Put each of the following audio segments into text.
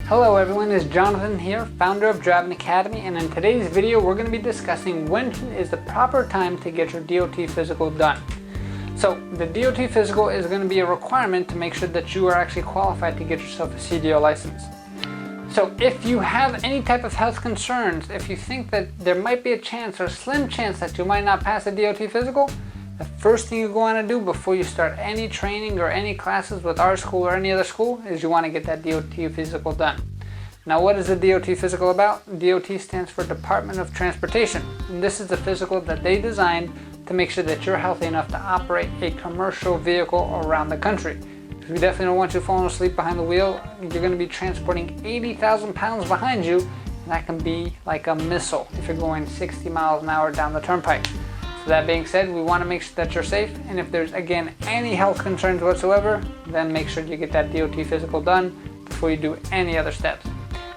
Hello everyone, it's Jonathan here, founder of Driving Academy, and in today's video we're going to be discussing when is the proper time to get your DOT physical done. So the DOT physical is going to be a requirement to make sure that you are actually qualified to get yourself a CDL license. So if you have any type of health concerns, if you think that there might be a chance or a slim chance that you might not pass a DOT physical, the first thing you want to do before you start any training or any classes with our school or any other school is you want to get that DOT physical done. Now, what is the DOT physical about? DOT stands for Department of Transportation, and this is the physical that they designed to make sure that you're healthy enough to operate a commercial vehicle around the country. Because we definitely don't want you falling asleep behind the wheel. You're going to be transporting 80,000 pounds behind you, and that can be like a missile if you're going 60 miles an hour down the turnpike. So that being said, we want to make sure that you're safe, and if there's again any health concerns whatsoever, then make sure you get that DOT physical done before you do any other steps.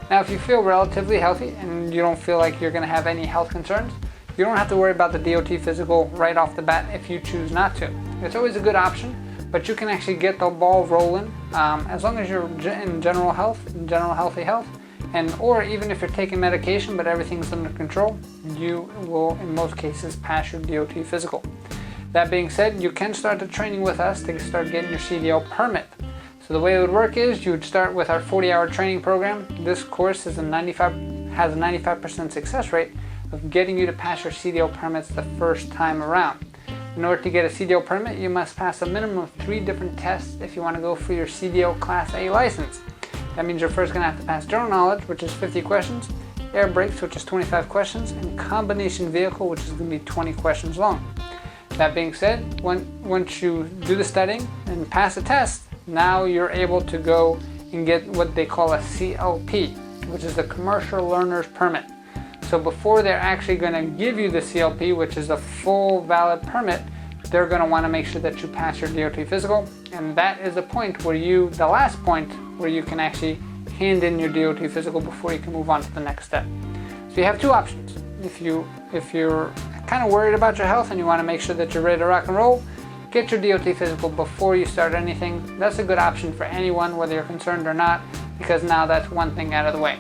Now, if you feel relatively healthy and you don't feel like you're going to have any health concerns, you don't have to worry about the DOT physical right off the bat if you choose not to. It's always a good option, but you can actually get the ball rolling as long as you're in general healthy health, and or even if you're taking medication but everything's under control, you will in most cases pass your DOT physical. That being said, you can start the training with us to start getting your CDL permit. So the way it would work is you would start with our 40-hour training program. This course has a 95% success rate of getting you to pass your CDL permits the first time around. In order to get a CDL permit, you must pass a minimum of 3 different tests if you want to go for your CDL Class A license. That means you're first going to have to pass general knowledge, which is 50 questions, air brakes, which is 25 questions, and combination vehicle, which is going to be 20 questions long. That being said, once you do the studying and pass the test, now you're able to go and get what they call a CLP, which is the Commercial Learner's Permit. So before they're actually going to give you the CLP, which is a full valid permit, they're going to want to make sure that you pass your DOT physical, and that is the point where the last point where you can actually hand in your DOT physical before you can move on to the next step. So you have 2 options. If you're kind of worried about your health and you want to make sure that you're ready to rock and roll, get your DOT physical before you start anything. That's a good option for anyone, whether you're concerned or not, because now that's one thing out of the way.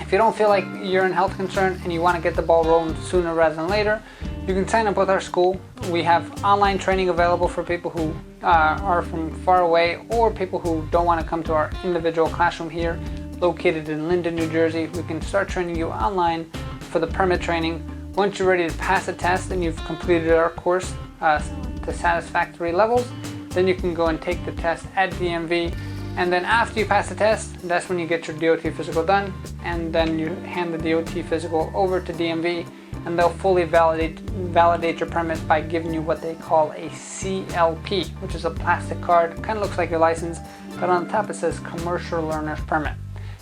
If you don't feel like you're in health concern and you want to get the ball rolling sooner rather than later, you can sign up with our school. We have online training available for people who are from far away or people who don't want to come to our individual classroom here, located in Linden, New Jersey. We can start training you online for the permit training. Once you're ready to pass the test and you've completed our course to satisfactory levels, then you can go and take the test at DMV. And then after you pass the test, that's when you get your DOT physical done, and then you hand the DOT physical over to DMV, and they'll fully validate your permit by giving you what they call a CLP, which is a plastic card. Kind of looks like your license, but on top it says Commercial Learner's Permit.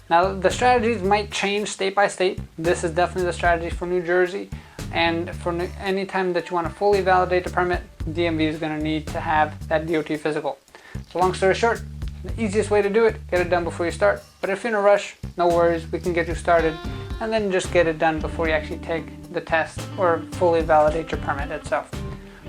Now, the strategies might change state by state. This is definitely the strategy for New Jersey, and for any time that you want to fully validate the permit, DMV is going to need to have that DOT physical. So long story short, the easiest way to do it, get it done before you start. But if you're in a rush, no worries, we can get you started and then just get it done before you actually take the test or fully validate your permit itself.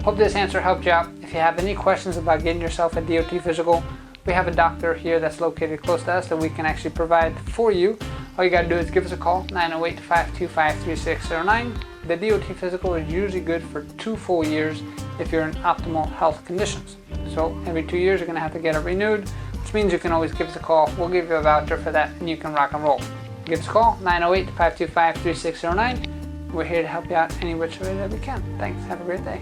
Hope this answer helped you out. If you have any questions about getting yourself a DOT physical, we have a doctor here that's located close to us that we can actually provide for you. All you gotta do is give us a call, 908-525-3609. The DOT physical is usually good for 2 full years if you're in optimal health conditions. So every 2 years you're gonna have to get it renewed, which means you can always give us a call. We'll give you a voucher for that and you can rock and roll. Give us a call, 908-525-3609. We're here to help you out any which way that we can. Thanks, have a great day.